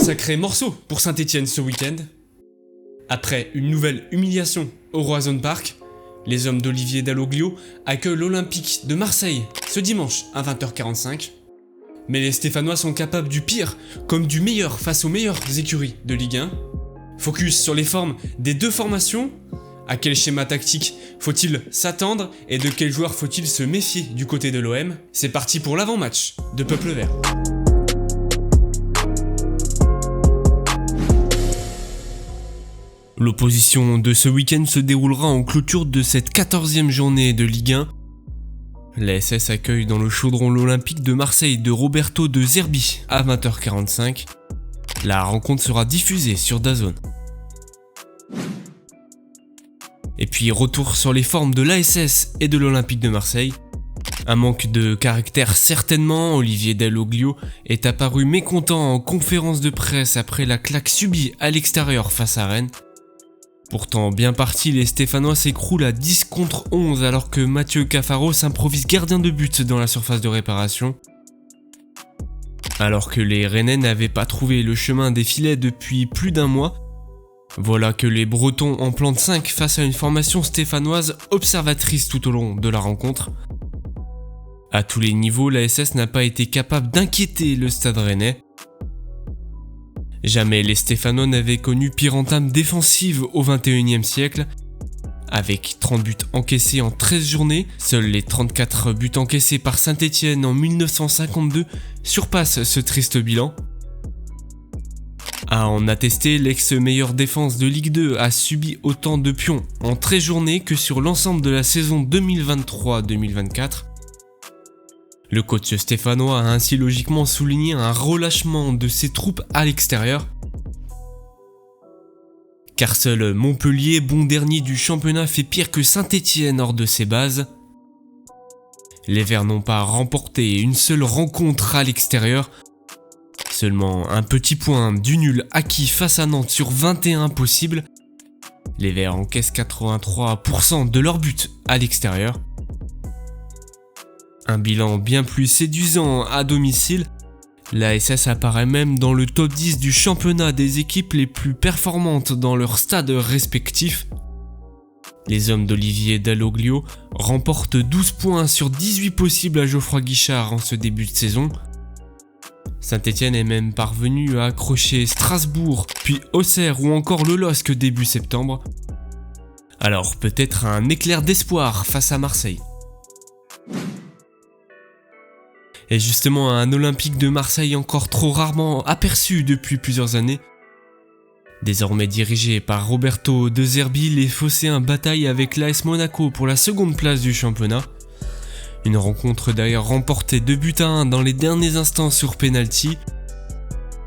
Sacré morceau pour Saint-Etienne ce week-end. Après une nouvelle humiliation au Roazhon Park, les hommes d'Olivier Dalloglio accueillent l'Olympique de Marseille ce dimanche à 20h45. Mais les Stéphanois sont capables du pire comme du meilleur face aux meilleures écuries de Ligue 1. Focus sur les formes des deux formations. À quel schéma tactique faut-il s'attendre et de quel joueur faut-il se méfier du côté de l'OM? C'est parti pour l'avant-match de Peuple Vert. L'opposition de ce week-end se déroulera en clôture de cette 14e journée de Ligue 1. La SS accueille dans le chaudron l'Olympique de Marseille de Roberto De Zerbi à 20h45. La rencontre sera diffusée sur DAZN. Et puis retour sur les formes de l'ASS et de l'Olympique de Marseille. Un manque de caractère certainement, Olivier Dalloglio est apparu mécontent en conférence de presse après la claque subie à l'extérieur face à Rennes. Pourtant bien partis, les Stéphanois s'écroulent à 10 contre 11 alors que Mathieu Cafaro s'improvise gardien de but dans la surface de réparation. Alors que les Rennais n'avaient pas trouvé le chemin des filets depuis plus d'un mois, voilà que les Bretons en plantent 5 face à une formation stéphanoise observatrice tout au long de la rencontre. À tous les niveaux, la SS n'a pas été capable d'inquiéter le stade rennais. Jamais les Stéphanois n'avaient connu pire entame défensive au XXIe siècle. Avec 30 buts encaissés en 13 journées, seuls les 34 buts encaissés par Saint-Etienne en 1952 surpassent ce triste bilan. À en attester, l'ex-meilleure défense de Ligue 2 a subi autant de pions en 13 journées que sur l'ensemble de la saison 2023-2024. Le coach stéphanois a ainsi logiquement souligné un relâchement de ses troupes à l'extérieur. Car seul Montpellier, bon dernier du championnat, fait pire que Saint-Etienne hors de ses bases. Les Verts n'ont pas remporté une seule rencontre à l'extérieur. Seulement un petit point du nul acquis face à Nantes sur 21 possibles. Les Verts encaissent 83% de leurs buts à l'extérieur. Un bilan bien plus séduisant à domicile, la SS apparaît même dans le top 10 du championnat des équipes les plus performantes dans leurs stades respectifs. Les hommes d'Olivier Dalloglio remportent 12 points sur 18 possibles à Geoffroy Guichard en ce début de saison. Saint-Etienne est même parvenu à accrocher Strasbourg, puis Auxerre ou encore le LOSC début septembre. Alors peut-être un éclair d'espoir face à Marseille. Et justement un Olympique de Marseille encore trop rarement aperçu depuis plusieurs années. Désormais dirigé par Roberto De Zerbi, les Phocéens bataillent avec l'AS Monaco pour la seconde place du championnat. Une rencontre d'ailleurs remportée 2-1 dans les derniers instants sur penalty.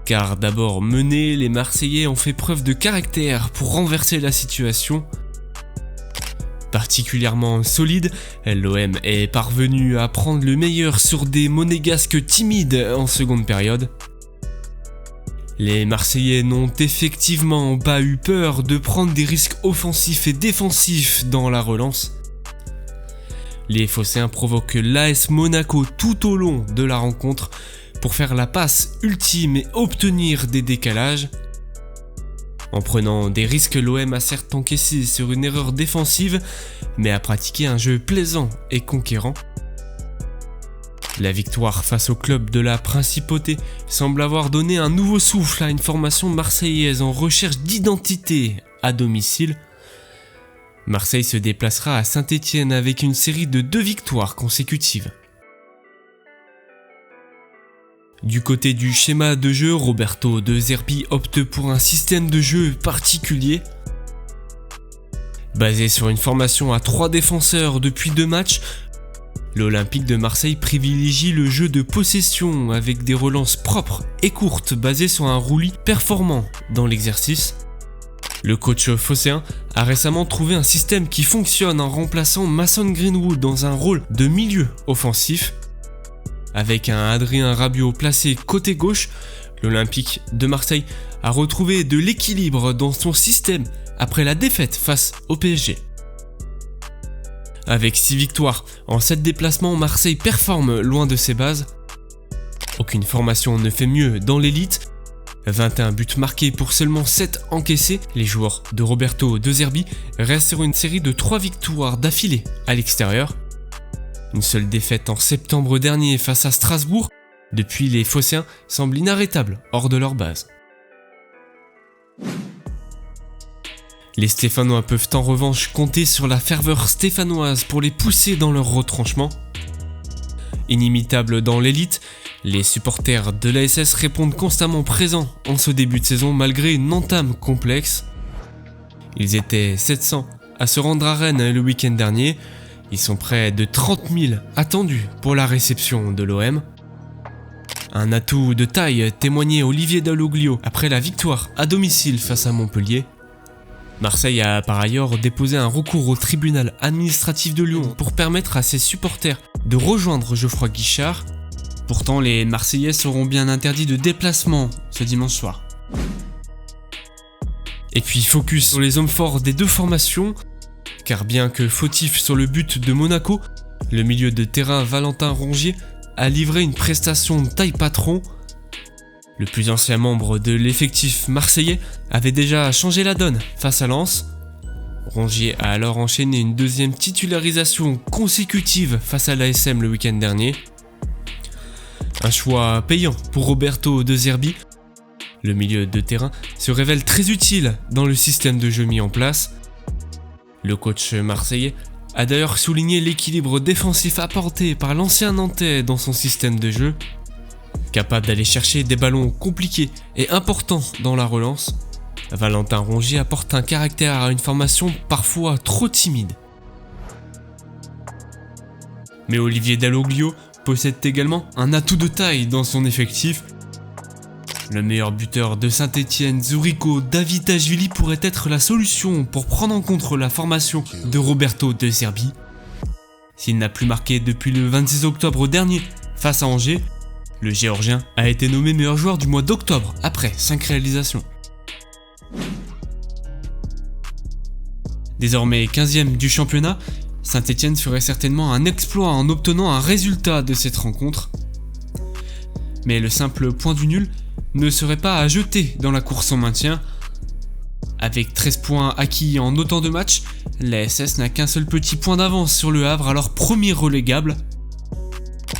Car d'abord menés, les Marseillais ont fait preuve de caractère pour renverser la situation. Particulièrement solide, l'OM est parvenu à prendre le meilleur sur des monégasques timides en seconde période. Les Marseillais n'ont effectivement pas eu peur de prendre des risques offensifs et défensifs dans la relance. Les Phocéens provoquent l'AS Monaco tout au long de la rencontre pour faire la passe ultime et obtenir des décalages. En prenant des risques, l'OM a certes encaissé sur une erreur défensive, mais a pratiqué un jeu plaisant et conquérant. La victoire face au club de la Principauté semble avoir donné un nouveau souffle à une formation marseillaise en recherche d'identité à domicile. Marseille se déplacera à Saint-Etienne avec une série de 2 victoires consécutives. Du côté du schéma de jeu, Roberto De Zerbi opte pour un système de jeu particulier. Basé sur une formation à 3 défenseurs depuis 2 matchs, l'Olympique de Marseille privilégie le jeu de possession avec des relances propres et courtes basées sur un roulis performant dans l'exercice. Le coach phocéen a récemment trouvé un système qui fonctionne en remplaçant Mason Greenwood dans un rôle de milieu offensif. Avec un Adrien Rabiot placé côté gauche, l'Olympique de Marseille a retrouvé de l'équilibre dans son système après la défaite face au PSG. Avec 6 victoires en 7 déplacements, Marseille performe loin de ses bases. Aucune formation ne fait mieux dans l'élite, 21 buts marqués pour seulement 7 encaissés, les joueurs de Roberto De Zerbi restent sur une série de 3 victoires d'affilée à l'extérieur. Une seule défaite en septembre dernier face à Strasbourg. Depuis, les Phocéens semblent inarrêtables hors de leur base. Les Stéphanois peuvent en revanche compter sur la ferveur stéphanoise pour les pousser dans leur retranchement. Inimitables dans l'élite, les supporters de l'ASS répondent constamment présents en ce début de saison malgré une entame complexe. Ils étaient 700 à se rendre à Rennes le week-end dernier. Ils sont près de 30 000 attendus pour la réception de l'OM. Un atout de taille témoignait Olivier Dalloglio après la victoire à domicile face à Montpellier. Marseille a par ailleurs déposé un recours au tribunal administratif de Lyon pour permettre à ses supporters de rejoindre Geoffroy Guichard. Pourtant, les Marseillais seront bien interdits de déplacement ce dimanche soir. Et puis focus sur les hommes forts des deux formations, car bien que fautif sur le but de Monaco, le milieu de terrain Valentin Rongier a livré une prestation de taille patron. Le plus ancien membre de l'effectif marseillais avait déjà changé la donne face à Lens. Rongier a alors enchaîné une deuxième titularisation consécutive face à l'ASM le week-end dernier. Un choix payant pour Roberto De Zerbi. Le milieu de terrain se révèle très utile dans le système de jeu mis en place. Le coach marseillais a d'ailleurs souligné l'équilibre défensif apporté par l'ancien Nantais dans son système de jeu. Capable d'aller chercher des ballons compliqués et importants dans la relance, Valentin Rongier apporte un caractère à une formation parfois trop timide. Mais Olivier Dalloglio possède également un atout de taille dans son effectif. Le meilleur buteur de Saint-Etienne, Zuriko Davitashvili, pourrait être la solution pour prendre en compte la formation de Roberto De Zerbi. S'il n'a plus marqué depuis le 26 octobre dernier face à Angers, le Géorgien a été nommé meilleur joueur du mois d'octobre après 5 réalisations. Désormais 15e du championnat, Saint-Etienne ferait certainement un exploit en obtenant un résultat de cette rencontre. Mais le simple point du nul ne serait pas à jeter dans la course au maintien. Avec 13 points acquis en autant de matchs, l'ASS n'a qu'un seul petit point d'avance sur le Havre, alors premier relégable.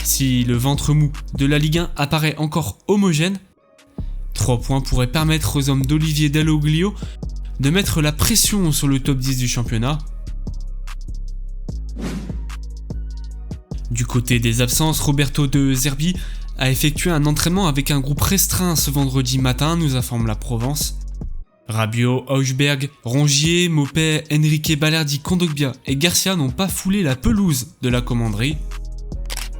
Si le ventre mou de la Ligue 1 apparaît encore homogène, 3 points pourraient permettre aux hommes d'Olivier Dalloglio de mettre la pression sur le top 10 du championnat. Du côté des absences, Roberto De Zerbi a effectué un entraînement avec un groupe restreint ce vendredi matin, nous informe la Provence. Rabiot, Heuchberg, Rongier, Maupay, Enrique Balerdi, Kondogbia et Garcia n'ont pas foulé la pelouse de la commanderie.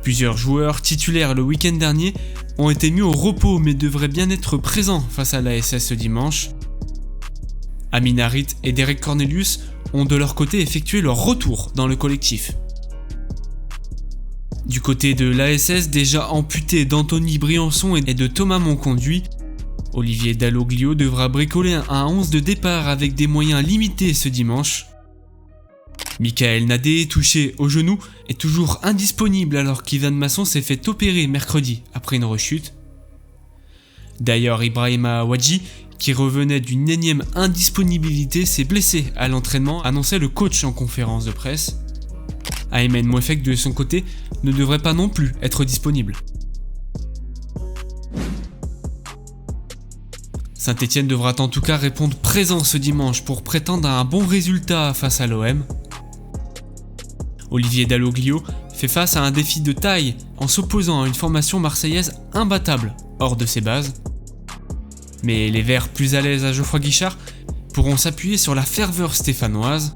Plusieurs joueurs titulaires le week-end dernier ont été mis au repos mais devraient bien être présents face à l'ASS ce dimanche. Amin Harit et Derek Cornelius ont de leur côté effectué leur retour dans le collectif. Du côté de l'ASS, déjà amputé d'Anthony Briançon et de Thomas Monconduit, Olivier Dalloglio devra bricoler un 11 de départ avec des moyens limités ce dimanche. Michael Nadé, touché au genou, est toujours indisponible alors qu'Ivan Masson s'est fait opérer mercredi après une rechute. D'ailleurs, Ibrahima Wadji, qui revenait d'une énième indisponibilité, s'est blessé à l'entraînement, annonçait le coach en conférence de presse. Aymen Mouefek de son côté ne devrait pas non plus être disponible. Saint-Etienne devra en tout cas répondre présent ce dimanche pour prétendre à un bon résultat face à l'OM. Olivier Dalloglio fait face à un défi de taille en s'opposant à une formation marseillaise imbattable hors de ses bases. Mais les Verts plus à l'aise à Geoffroy Guichard pourront s'appuyer sur la ferveur stéphanoise.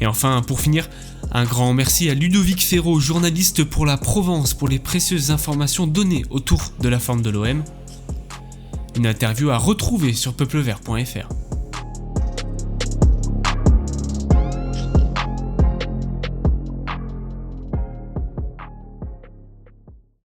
Et enfin, pour finir, un grand merci à Ludovic Ferraud, journaliste pour la Provence, pour les précieuses informations données autour de la forme de l'OM. Une interview à retrouver sur peuplevert.fr.